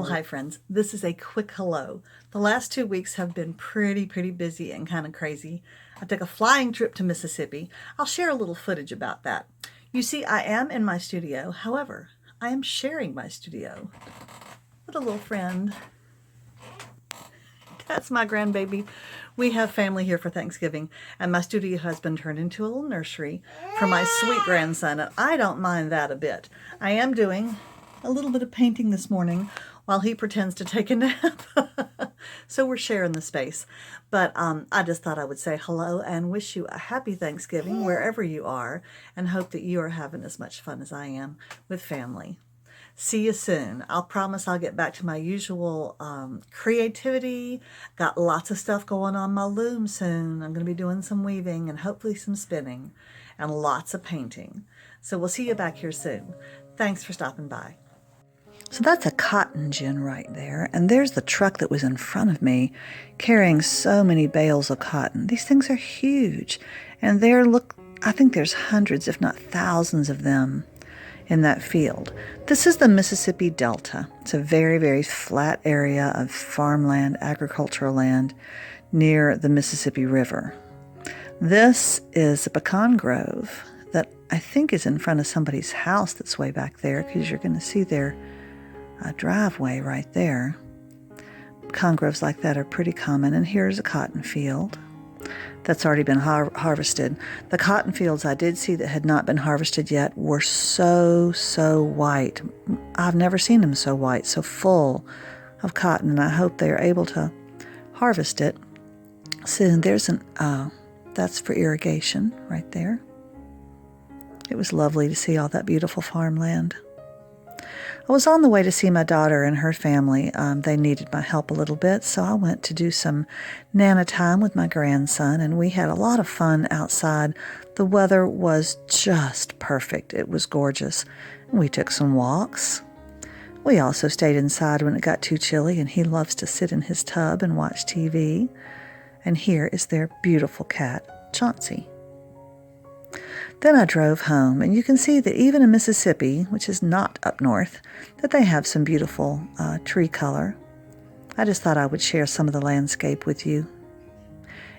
Well, hi friends. This is a quick hello. The last 2 weeks have been pretty busy and kind of crazy. I took a flying trip to Mississippi. I'll share a little footage about that. You see, I am in my studio. However, I am sharing my studio with a little friend. That's my grandbaby. We have family here for Thanksgiving, and my studio has been turned into a little nursery for my sweet grandson, and I don't mind that a bit. I am doing a little bit of painting this morning while he pretends to take a nap. So we're sharing the space. But I just thought I would say hello and wish you a happy Thanksgiving wherever you are, and hope that you are having as much fun as I am with family. See you soon. I'll promise I'll get back to my usual creativity. Got lots of stuff going on my loom soon. I'm going to be doing some weaving and hopefully some spinning and lots of painting. So we'll see you back here soon. Thanks for stopping by. So that's a cotton gin right there, and there's the truck that was in front of me carrying so many bales of cotton. These things are huge, and I think there's hundreds, if not thousands of them in that field. This is the Mississippi Delta. It's a very flat area of farmland, agricultural land near the Mississippi River. This is a pecan grove that I think is in front of somebody's house that's way back there, because you're going to see their driveway right there. Pecan groves like that are pretty common. And here's a cotton field that's already been harvested. The cotton fields I did see that had not been harvested yet were so white. I've never seen them so white, so full of cotton, and I hope they are able to harvest it soon. That's for irrigation right there. It was lovely to see all that beautiful farmland. I was on the way to see my daughter and her family. They needed my help a little bit, so I went to do some Nana time with my grandson, and we had a lot of fun outside. The weather was just perfect. It was gorgeous. We took some walks. We also stayed inside when it got too chilly, and he loves to sit in his tub and watch TV. And here is their beautiful cat, Chauncey. Then I drove home, and you can see that even in Mississippi, which is not up north, that they have some beautiful tree color. I just thought I would share some of the landscape with you.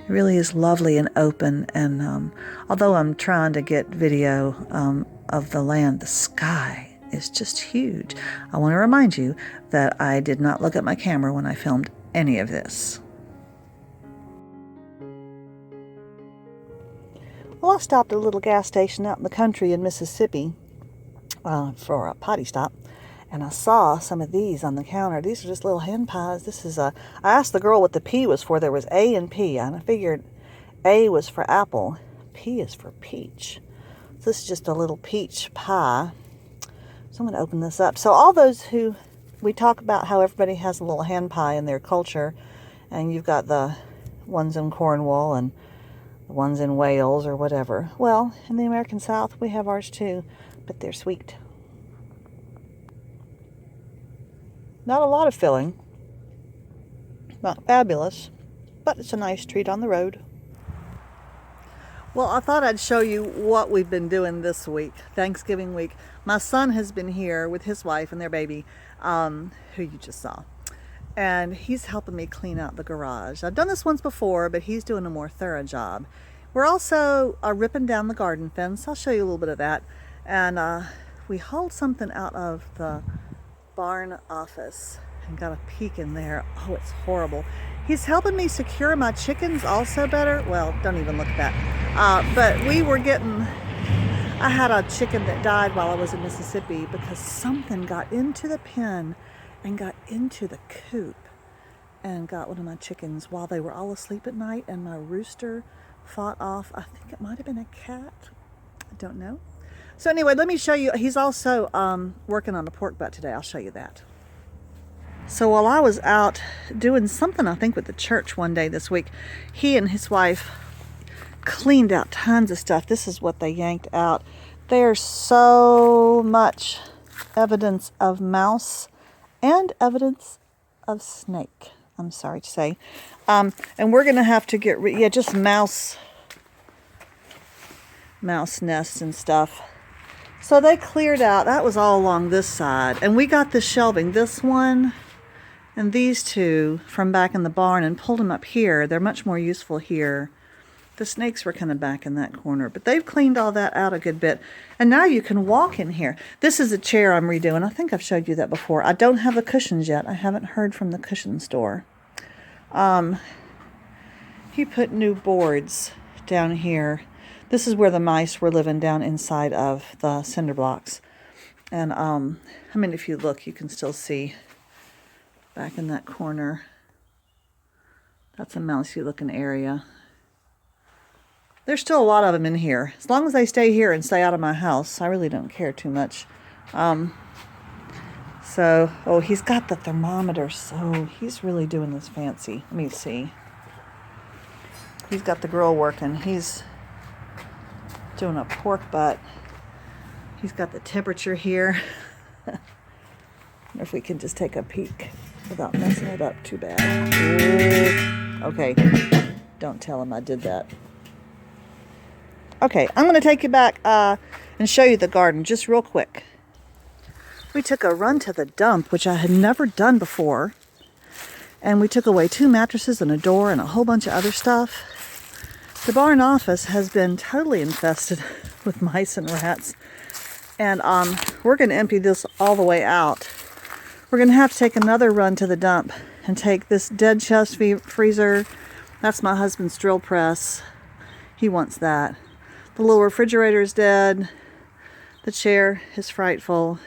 It really is lovely and open, and although I'm trying to get video of the land, the sky is just huge. I want to remind you that I did not look at my camera when I filmed any of this. Well, I stopped at a little gas station out in the country in Mississippi for a potty stop, and I saw some of these on the counter. These are just little hen pies. I asked the girl what the P was for. There was A and P, and I figured A was for apple, P is for peach. So this is just a little peach pie. So I'm going to open this up. So all those we talk about how everybody has a little hen pie in their culture, and you've got the ones in Cornwall and the ones in Wales or whatever. Well, in the American South, we have ours too, but they're sweet. Not a lot of filling. Not fabulous, but it's a nice treat on the road. Well, I thought I'd show you what we've been doing this week, Thanksgiving week. My son has been here with his wife and their baby, who you just saw. And he's helping me clean out the garage. I've done this once before, but he's doing a more thorough job. We're also ripping down the garden fence. I'll show you a little bit of that. And we hauled something out of the barn office and got a peek in there. Oh, it's horrible. He's helping me secure my chickens also better. Well, don't even look at that. But I had a chicken that died while I was in Mississippi because something got into the pen and got into the coop and got one of my chickens while they were all asleep at night, and my rooster fought off, I think it might have been a cat. I don't know. So anyway, let me show you. He's also working on a pork butt today. I'll show you that. So while I was out doing something, I think with the church one day this week, he and his wife cleaned out tons of stuff. This is what they yanked out. There's so much evidence of mouse and evidence of snake, I'm sorry to say. And we're going to have to get just mouse nests and stuff. So they cleared out, that was all along this side. And we got the shelving. This one and these two from back in the barn and pulled them up here. They're much more useful here. The snakes were kind of back in that corner, but they've cleaned all that out a good bit. And now you can walk in here. This is a chair I'm redoing. I think I've showed you that before. I don't have the cushions yet. I haven't heard from the cushion store. He put new boards down here. This is where the mice were living, down inside of the cinder blocks. And I mean, if you look, you can still see back in that corner. That's a mousy looking area. There's still a lot of them in here. As long as they stay here and stay out of my house, I really don't care too much. Oh, he's got the thermometer, so he's really doing this fancy. Let me see. He's got the grill working. He's doing a pork butt. He's got the temperature here. If we can just take a peek without messing it up too bad. Ooh. Okay, don't tell him I did that. Okay, I'm going to take you back and show you the garden just real quick. We took a run to the dump, which I had never done before. And we took away 2 mattresses and a door and a whole bunch of other stuff. The barn office has been totally infested with mice and rats. And we're going to empty this all the way out. We're going to have to take another run to the dump and take this dead chest freezer. That's my husband's drill press. He wants that. The little refrigerator is dead. The chair is frightful.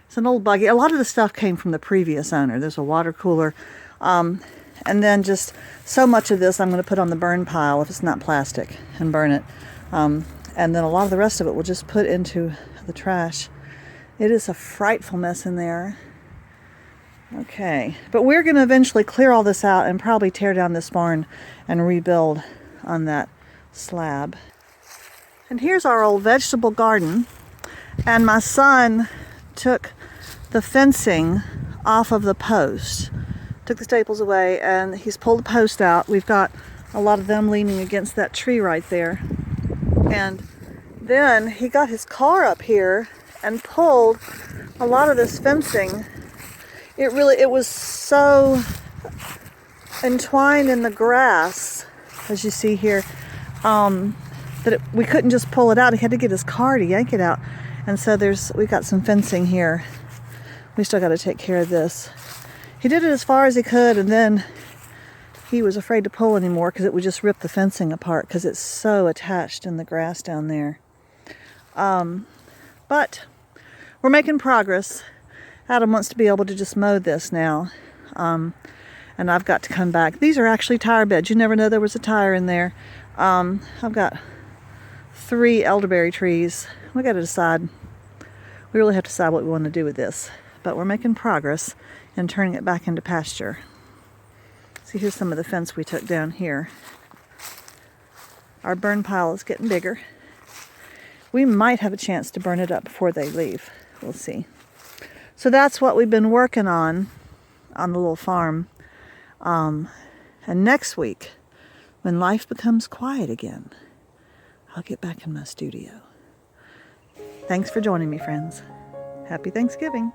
It's an old buggy. A lot of the stuff came from the previous owner. There's a water cooler. And then just so much of this I'm going to put on the burn pile if it's not plastic and burn it. And then a lot of the rest of it we'll just put into the trash. It is a frightful mess in there. Okay, but we're going to eventually clear all this out and probably tear down this barn and rebuild on that slab. And here's our old vegetable garden. And my son took the fencing off of the post. Took the staples away and he's pulled the post out. We've got a lot of them leaning against that tree right there. And then he got his car up here and pulled a lot of this fencing. It was so entwined in the grass, as you see here, that we couldn't just pull it out. He had to get his car to yank it out. And so we got some fencing here. We still got to take care of this. He did it as far as he could, and then he was afraid to pull anymore because it would just rip the fencing apart because it's so attached in the grass down there. But we're making progress. Adam wants to be able to just mow this now. And I've got to come back. These are actually tire beds. You never know there was a tire in there. I've got 3 elderberry trees. We got to decide. We really have to decide what we want to do with this. But we're making progress in turning it back into pasture. See, here's some of the fence we took down here. Our burn pile is getting bigger. We might have a chance to burn it up before they leave. We'll see. So that's what we've been working on the little farm. And next week, when life becomes quiet again, I'll get back in my studio. Thanks for joining me, friends. Happy Thanksgiving.